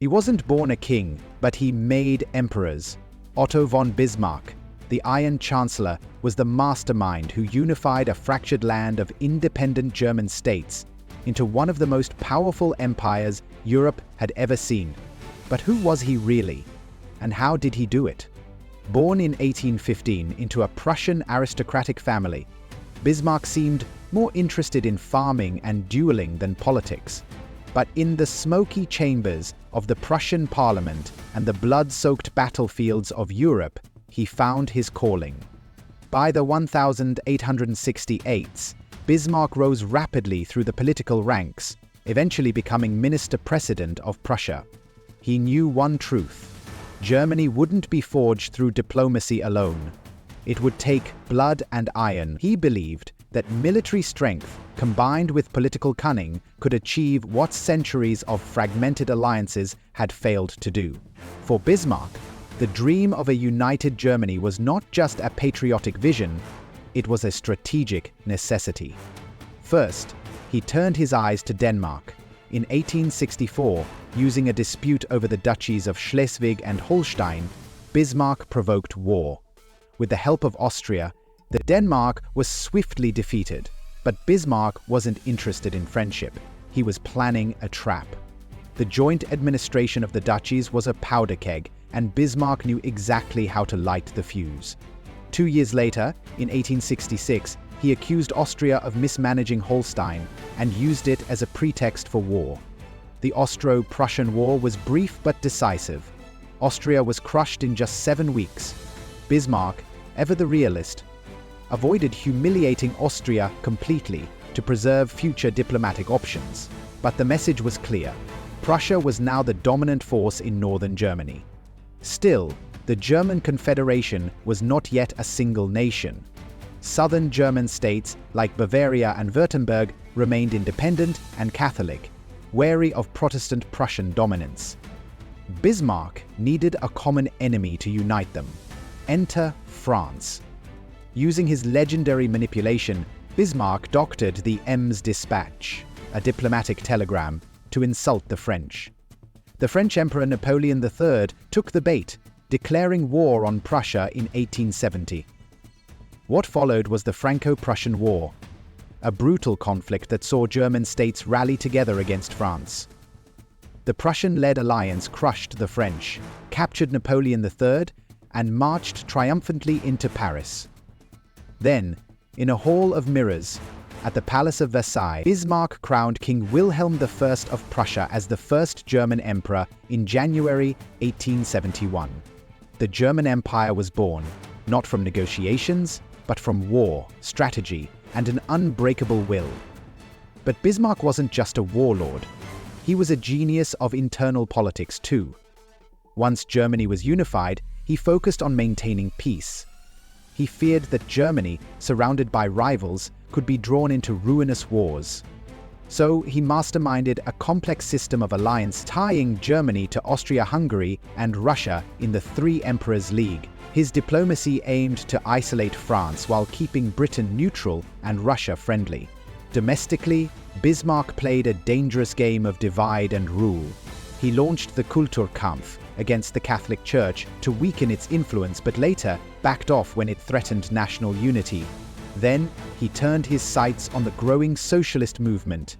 He wasn't born a king, but he made emperors. Otto von Bismarck, the Iron Chancellor, was the mastermind who unified a fractured land of independent German states into one of the most powerful empires Europe had ever seen. But who was he really? And how did he do it? Born in 1815 into a Prussian aristocratic family, Bismarck seemed more interested in farming and dueling than politics. But in the smoky chambers of the Prussian parliament and the blood-soaked battlefields of Europe, he found his calling. By the 1868s, Bismarck rose rapidly through the political ranks, eventually becoming minister-president of Prussia. He knew one truth: Germany wouldn't be forged through diplomacy alone. It would take blood and iron. He believed that military strength, combined with political cunning, could achieve what centuries of fragmented alliances had failed to do. For Bismarck, the dream of a united Germany was not just a patriotic vision, it was a strategic necessity. First, he turned his eyes to Denmark. In 1864, using a dispute over the duchies of Schleswig and Holstein, Bismarck provoked war. With the help of Austria, Denmark was swiftly defeated. But Bismarck wasn't interested in friendship. He was planning a trap. The joint administration of the duchies was a powder keg, and Bismarck knew exactly how to light the fuse. 2 years later, in 1866, he accused Austria of mismanaging Holstein and used it as a pretext for war. The Austro-Prussian War was brief but decisive. Austria was crushed in just 7 weeks. Bismarck, ever the realist, avoided humiliating Austria completely to preserve future diplomatic options. But the message was clear: Prussia was now the dominant force in northern Germany. Still, the German Confederation was not yet a single nation. Southern German states like Bavaria and Württemberg remained independent and Catholic, wary of Protestant Prussian dominance. Bismarck needed a common enemy to unite them. Enter France. Using his legendary manipulation, Bismarck doctored the Ems dispatch, a diplomatic telegram, to insult the French. The French Emperor Napoleon III took the bait, declaring war on Prussia in 1870. What followed was the Franco-Prussian War, a brutal conflict that saw German states rally together against France. The Prussian-led alliance crushed the French, captured Napoleon III, and marched triumphantly into Paris. Then, in a hall of mirrors, at the Palace of Versailles, Bismarck crowned King Wilhelm I of Prussia as the first German emperor in January 1871. The German Empire was born, not from negotiations, but from war, strategy, and an unbreakable will. But Bismarck wasn't just a warlord. He was a genius of internal politics too. Once Germany was unified, he focused on maintaining peace. He feared that Germany, surrounded by rivals, could be drawn into ruinous wars. So he masterminded a complex system of alliance tying Germany to Austria-Hungary and Russia in the Three Emperors League. His diplomacy aimed to isolate France while keeping Britain neutral and Russia friendly. Domestically, Bismarck played a dangerous game of divide and rule. He launched the Kulturkampf against the Catholic Church to weaken its influence, but later backed off when it threatened national unity. Then, he turned his sights on the growing socialist movement.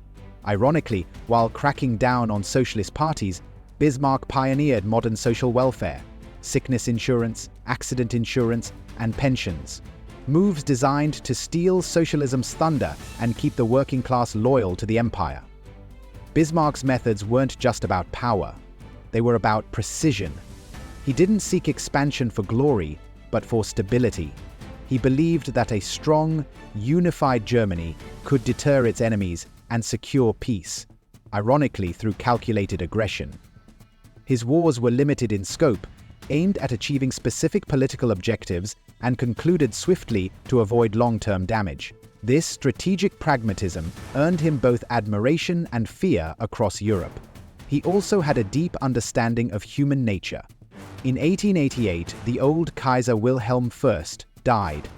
Ironically, while cracking down on socialist parties, Bismarck pioneered modern social welfare, sickness insurance, accident insurance, and pensions. Moves designed to steal socialism's thunder and keep the working class loyal to the empire. Bismarck's methods weren't just about power. They were about precision. He didn't seek expansion for glory, but for stability. He believed that a strong, unified Germany could deter its enemies and secure peace, ironically through calculated aggression. His wars were limited in scope, aimed at achieving specific political objectives, and concluded swiftly to avoid long-term damage. This strategic pragmatism earned him both admiration and fear across Europe. He also had a deep understanding of human nature. In 1888, the old Kaiser Wilhelm I died.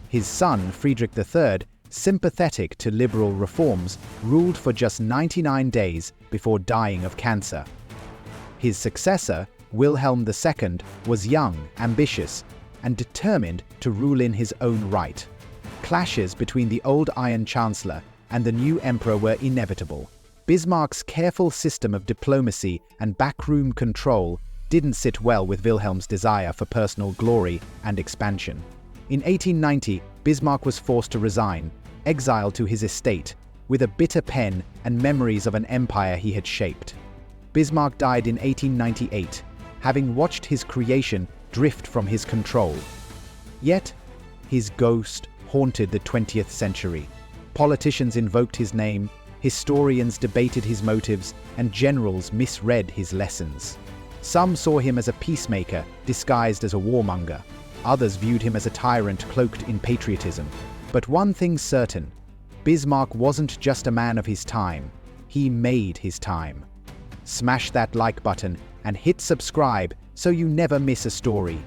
His son, Friedrich III, sympathetic to liberal reforms, ruled for just 99 days before dying of cancer. His successor, Wilhelm II, was young, ambitious, and determined to rule in his own right. Clashes between the old Iron Chancellor and the new emperor were inevitable. Bismarck's careful system of diplomacy and backroom control didn't sit well with Wilhelm's desire for personal glory and expansion. In 1890, Bismarck was forced to resign, exiled to his estate, with a bitter pen and memories of an empire he had shaped. Bismarck died in 1898, having watched his creation drift from his control. Yet, his ghost haunted the 20th century. Politicians invoked his name, historians debated his motives, and generals misread his lessons. Some saw him as a peacemaker disguised as a warmonger. Others viewed him as a tyrant cloaked in patriotism. But one thing's certain: Bismarck wasn't just a man of his time, he made his time. Smash that like button and hit subscribe so you never miss a story.